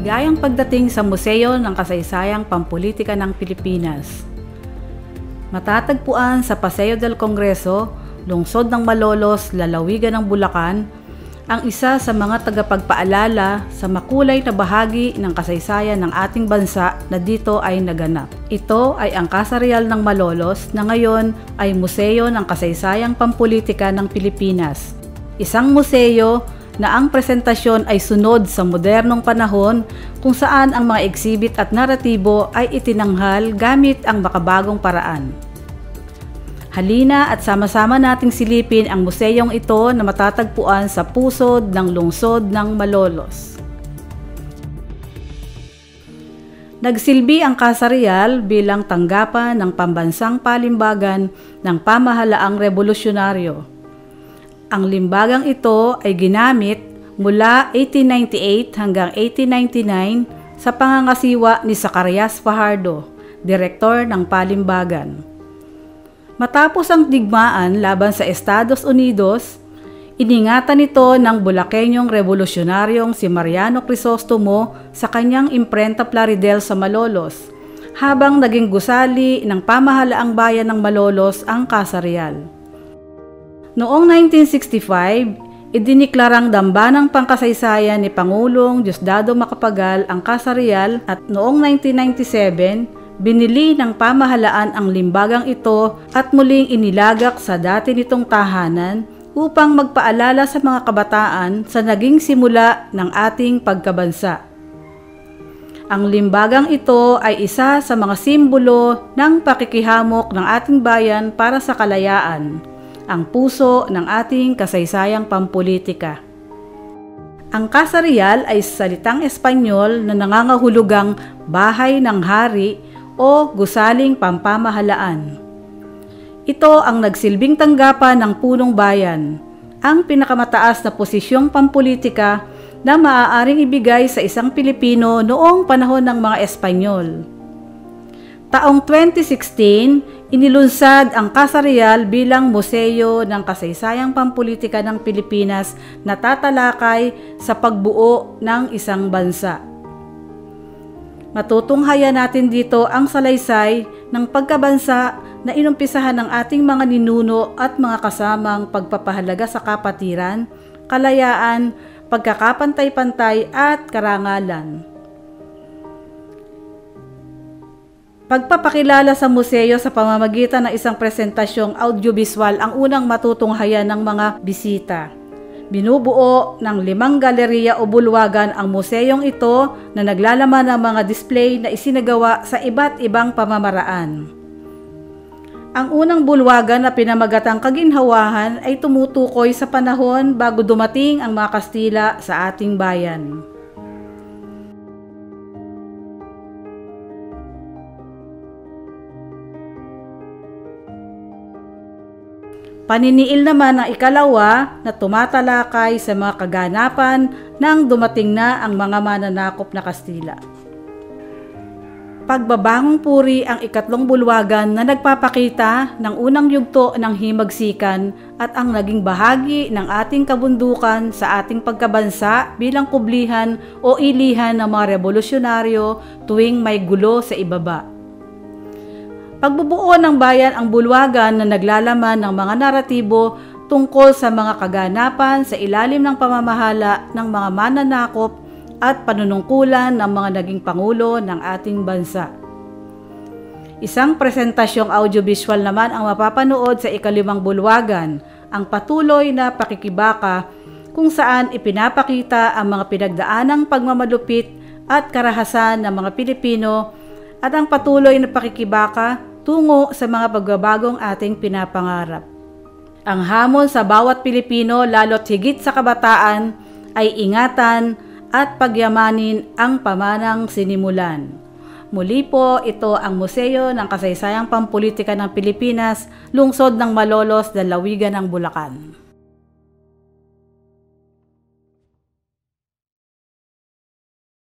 Maligayang pagdating sa Museo ng Kasaysayang Pampulitika ng Pilipinas. Matatagpuan sa Paseo del Congreso, lungsod ng Malolos, lalawigan ng Bulacan, ang isa sa mga tagapagpaalala sa makulay na bahagi ng kasaysayan ng ating bansa na dito ay naganap. Ito ay ang Casa Real ng Malolos na ngayon ay Museo ng Kasaysayang Pampulitika ng Pilipinas. Isang museo na ang presentasyon ay sunod sa modernong panahon kung saan ang mga exhibit at naratibo ay itinanghal gamit ang makabagong paraan. Halina at sama-sama nating silipin ang museyong ito na matatagpuan sa pusod ng lungsod ng Malolos. Nagsilbi ang Casa Real bilang tanggapan ng pambansang palimbagan ng pamahalaang revolusyonaryo. Ang limbagang ito ay ginamit mula 1898 hanggang 1899 sa pangangasiwa ni Zacarias Fajardo, direktor ng palimbagan. Matapos ang digmaan laban sa Estados Unidos, iningatan ito ng Bulakenyong revolusyonaryong si Mariano Crisostomo sa kanyang imprenta Plaridel sa Malolos, habang naging gusali ng pamahalaang bayan ng Malolos ang Casa Real. Noong 1965, idiniklarang dambanang pangkasaysayan ni Pangulong Diosdado Macapagal ang Casa Real at noong 1997, binili ng pamahalaan ang limbagang ito at muling inilagak sa dati nitong tahanan upang magpaalala sa mga kabataan sa naging simula ng ating pagkabansa. Ang limbagang ito ay isa sa mga simbolo ng pakikihamok ng ating bayan para sa kalayaan, ang puso ng ating kasaysayang pampulitika. Ang Casa Real ay salitang Espanyol na nangangahulugang bahay ng hari o gusaling pampamahalaan. Ito ang nagsilbing tanggapan ng punong bayan, ang pinakamataas na posisyong pampulitika na maaaring ibigay sa isang Pilipino noong panahon ng mga Espanyol. Taong 2016, inilunsad ang Casa Real bilang Museo ng Kasaysayang Pampulitika ng Pilipinas na tatalakay sa pagbuo ng isang bansa. Matutunghayan natin dito ang salaysay ng pagkabansa na inumpisahan ng ating mga ninuno at mga kasamang pagpapahalaga sa kapatiran, kalayaan, pagkakapantay-pantay at karangalan. Pagpapakilala sa museo sa pamamagitan ng isang presentasyong audiovisual ang unang matutunghayan ng mga bisita. Binubuo ng 5 galeriya o bulwagan ang museyong ito na naglalaman ng mga display na isinagawa sa iba't ibang pamamaraan. Ang unang bulwagan na pinamagatang kaginhawahan ay tumutukoy sa panahon bago dumating ang mga Kastila sa ating bayan. Paniniil naman ang ikalawa na tumatalakay sa mga kaganapan nang dumating na ang mga mananakop na Kastila. Pagbabangong puri ang ikatlong bulwagan na nagpapakita ng unang yugto ng himagsikan at ang naging bahagi ng ating kabundukan sa ating pagkabansa bilang kublihan o ilihan ng mga revolusyonaryo tuwing may gulo sa ibaba. Pagbubuo ng bayan ang bulwagan na naglalaman ng mga naratibo tungkol sa mga kaganapan sa ilalim ng pamamahala ng mga mananakop at panunungkulan ng mga naging pangulo ng ating bansa. Isang presentasyong audiovisual naman ang mapapanood sa ika-5 bulwagan, ang patuloy na pakikibaka kung saan ipinapakita ang mga pinagdaanang pagmamalupit at karahasan ng mga Pilipino at ang patuloy na pakikibaka tungo sa mga pagbabagong ating pinapangarap. Ang hamon sa bawat Pilipino, lalo't higit sa kabataan, ay ingatan at pagyamanin ang pamanang sinimulan. Muli po, ito ang Museo ng Kasaysayang Pampulitika ng Pilipinas, lungsod ng Malolos, lalawigan ng Bulacan.